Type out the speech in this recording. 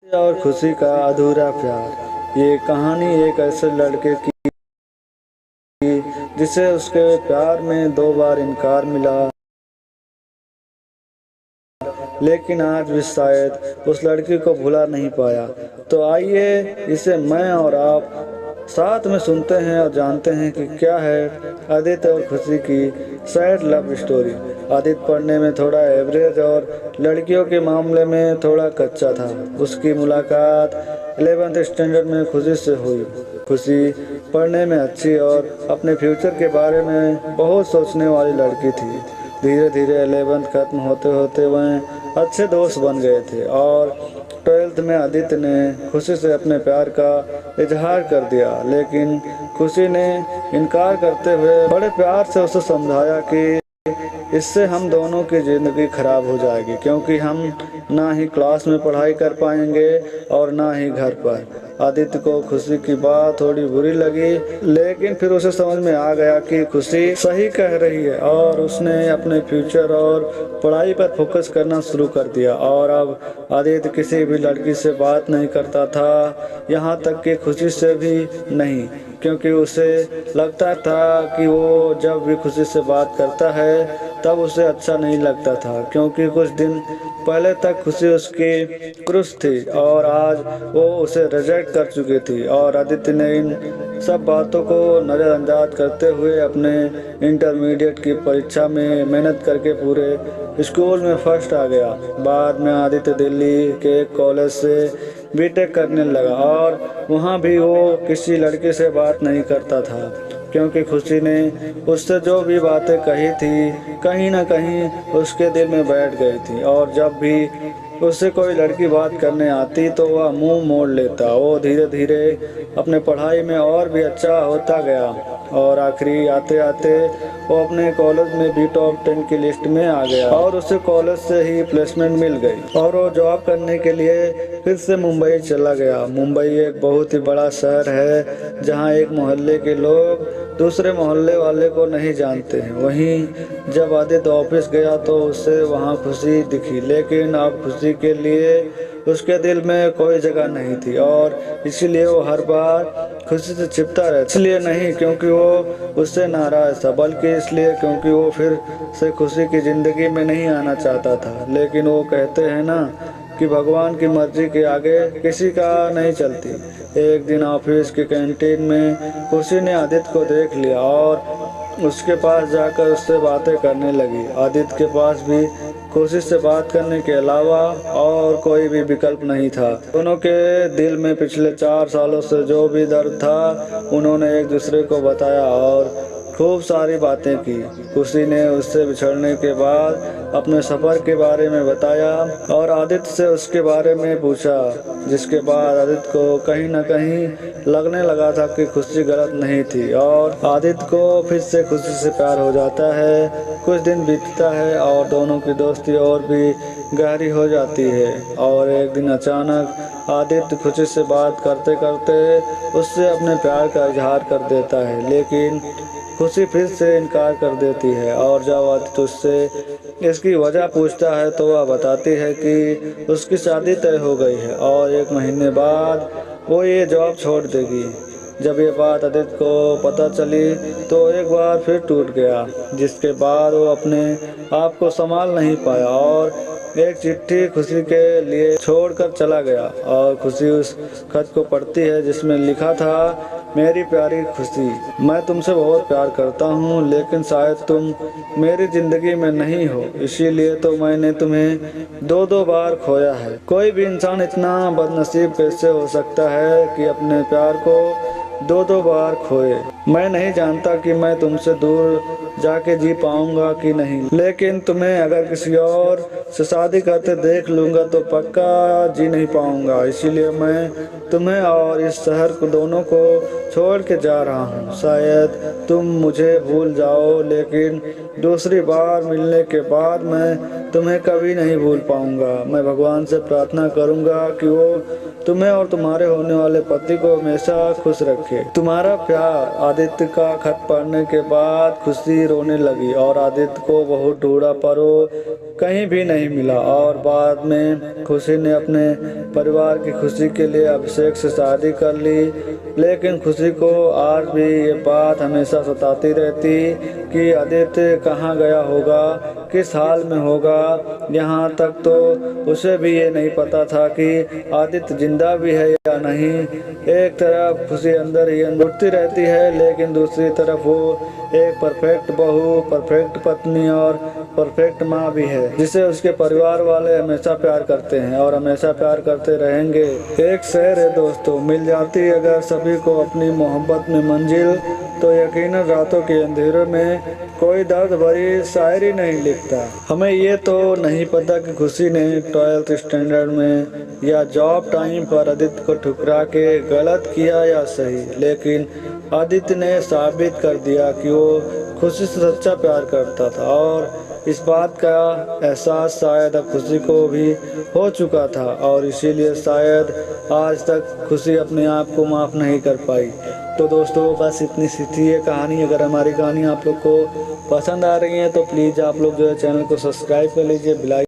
और खुशी का अधूरा प्यार। ये कहानी एक ऐसे लड़के की जिसे उसके प्यार में 2 बार इनकार मिला, लेकिन आज भी शायद उस लड़की को भुला नहीं पाया। तो आइए इसे मैं और आप साथ में सुनते हैं और जानते हैं कि क्या है आदित्य और खुशी की सैड लव स्टोरी। आदित्य पढ़ने में थोड़ा एवरेज और लड़कियों के मामले में थोड़ा कच्चा था। उसकी मुलाकात 11th स्टैंडर्ड में खुशी से हुई। खुशी पढ़ने में अच्छी और अपने फ्यूचर के बारे में बहुत सोचने वाली लड़की थी। धीरे धीरे 11th खत्म होते होते वह अच्छे दोस्त बन गए थे और 12th में आदित्य ने खुशी से अपने प्यार का इजहार कर दिया, लेकिन खुशी ने इनकार करते हुए बड़े प्यार से उसे समझाया कि इससे हम दोनों की ज़िंदगी खराब हो जाएगी, क्योंकि हम ना ही क्लास में पढ़ाई कर पाएंगे और ना ही घर पर। आदित्य को खुशी की बात थोड़ी बुरी लगी, लेकिन फिर उसे समझ में आ गया कि खुशी सही कह रही है और उसने अपने फ्यूचर और पढ़ाई पर फोकस करना शुरू कर दिया। और अब आदित्य किसी भी लड़की से बात नहीं करता था, यहाँ तक कि खुशी से भी नहीं, क्योंकि उसे लगता था कि वो जब भी खुशी से बात करता है तब उसे अच्छा नहीं लगता था, क्योंकि कुछ दिन पहले तक खुशी उसकी क्रुश थी और आज वो उसे रिजेक्ट कर चुकी थी। और आदित्य ने इन सब बातों को नज़रअंदाज करते हुए अपने इंटरमीडिएट की परीक्षा में मेहनत करके पूरे स्कूल में फर्स्ट आ गया। बाद में आदित्य दिल्ली के कॉलेज से बीटेक करने लगा और वहाँ भी वो किसी लड़के से बात नहीं करता था, क्योंकि खुशी ने उससे जो भी बातें कही थी कहीं ना कहीं उसके दिल में बैठ गई थी। और जब भी उससे कोई लड़की बात करने आती तो वह मुंह मोड़ लेता। वो धीरे धीरे अपने पढ़ाई में और भी अच्छा होता गया और आखिरी आते आते वो अपने कॉलेज में भी टॉप 10 की लिस्ट में आ गया और उसे कॉलेज से ही प्लेसमेंट मिल गई और वो जॉब करने के लिए फिर से मुंबई चला गया। मुंबई एक बहुत ही बड़ा शहर है जहाँ एक मोहल्ले के लोग दूसरे मोहल्ले वाले को नहीं जानते हैं। वहीं जब आदित्य ऑफिस गया तो उसे वहाँ खुशी दिखी, लेकिन अब खुशी के लिए उसके दिल में कोई जगह नहीं थी और इसीलिए वो हर बार खुशी से छिपता रहता। इसलिए नहीं क्योंकि वो उससे नाराज था, बल्कि इसलिए क्योंकि वो फिर से खुशी की ज़िंदगी में नहीं आना चाहता था। लेकिन वो कहते हैं ना कि भगवान की मर्जी के आगे किसी का नहीं चलती। एक दिन ऑफिस की कैंटीन में खुशी ने आदित्य को देख लिया और उसके पास जाकर उससे बातें करने लगी। आदित्य के पास भी खुशी से बात करने के अलावा और कोई भी विकल्प नहीं था। दोनों के दिल में पिछले 4 सालों से जो भी दर्द था उन्होंने एक दूसरे को बताया और खूब सारी बातें की। खुशी ने उससे बिछड़ने के बाद अपने सफ़र के बारे में बताया और आदित्य से उसके बारे में पूछा, जिसके बाद आदित्य को कहीं ना कहीं लगने लगा था कि खुशी गलत नहीं थी और आदित्य को फिर से खुशी से प्यार हो जाता है। कुछ दिन बीतता है और दोनों की दोस्ती और भी गहरी हो जाती है और एक दिन अचानक आदित्य खुशी से बात करते करते उससे अपने प्यार का इजहार कर देता है, लेकिन खुशी फिर से इनकार कर देती है। और जब आदित्य उससे इसकी वजह पूछता है तो वह बताती है कि उसकी शादी तय हो गई है और 1 महीने बाद वो ये जॉब छोड़ देगी। जब ये बात आदित्य को पता चली तो एक बार फिर टूट गया, जिसके बाद वो अपने आप को संभाल नहीं पाया और एक चिट्ठी खुशी के लिए छोड़कर चला गया। और खुशी उस खत को पढ़ती है जिसमें लिखा था, मेरी प्यारी खुशी, मैं तुमसे बहुत प्यार करता हूँ, लेकिन शायद तुम मेरी ज़िंदगी में नहीं हो, इसीलिए तो मैंने तुम्हें 2 बार खोया है। कोई भी इंसान इतना बदनसीब कैसे हो सकता है कि अपने प्यार को 2 बार खोए। मैं नहीं जानता कि मैं तुमसे दूर जाके जी पाऊंगा कि नहीं, लेकिन तुम्हें अगर किसी और से शादी करते देख लूँगा तो पक्का जी नहीं पाऊंगा। इसीलिए मैं तुम्हें और इस शहर को दोनों को छोड़ के जा रहा हूँ। शायद तुम मुझे भूल जाओ, लेकिन दूसरी बार मिलने के बाद मैं तुम्हें कभी नहीं भूल पाऊंगा। मैं भगवान से प्रार्थना करूंगा कि वो तुम्हें और तुम्हारे होने वाले पति को हमेशा खुश रखे। तुम्हारा प्यार। आदित्य का खत पढ़ने के बाद खुशी रोने लगी और आदित्य को बहुत ढूंढा पर वो कहीं भी नहीं मिला। और बाद में खुशी ने अपने परिवार की खुशी के लिए अभिषेक से शादी कर ली। लेकिन खुशी को आज भी ये बात हमेशा सताती रहती कि आदित्य कहाँ गया होगा, किस हाल में होगा। यहाँ तक तो उसे भी ये नहीं पता था कि आदित्य जिंदा भी है या नहीं। एक तरफ खुशी अंदर ही उठती रहती है, लेकिन दूसरी तरफ वो एक परफेक्ट बहू, परफेक्ट पत्नी और परफेक्ट माँ भी है, जिसे उसके परिवार वाले हमेशा प्यार करते हैं और हमेशा प्यार करते रहेंगे। एक शेर है दोस्तों, मिल जाती अगर सभी को अपनी मोहब्बत में मंजिल, तो यकीनन रातों के अंधेरों में कोई दर्द भरी शायरी नहीं लिखता। हमें ये तो नहीं पता कि खुशी ने 12th स्टैंडर्ड में या जॉब टाइम पर आदित्य को ठुकरा के गलत किया या सही, लेकिन आदित्य ने साबित कर दिया कि वो खुशी से सच्चा प्यार करता था। और इस बात का एहसास शायद अब खुशी को भी हो चुका था, और इसीलिए शायद आज तक खुशी अपने आप को माफ़ नहीं कर पाई। तो दोस्तों बस इतनी सी थी ये कहानी। अगर हमारी कहानी आप लोग को पसंद आ रही है तो प्लीज़ आप लोग जो है चैनल को सब्सक्राइब कर लीजिए,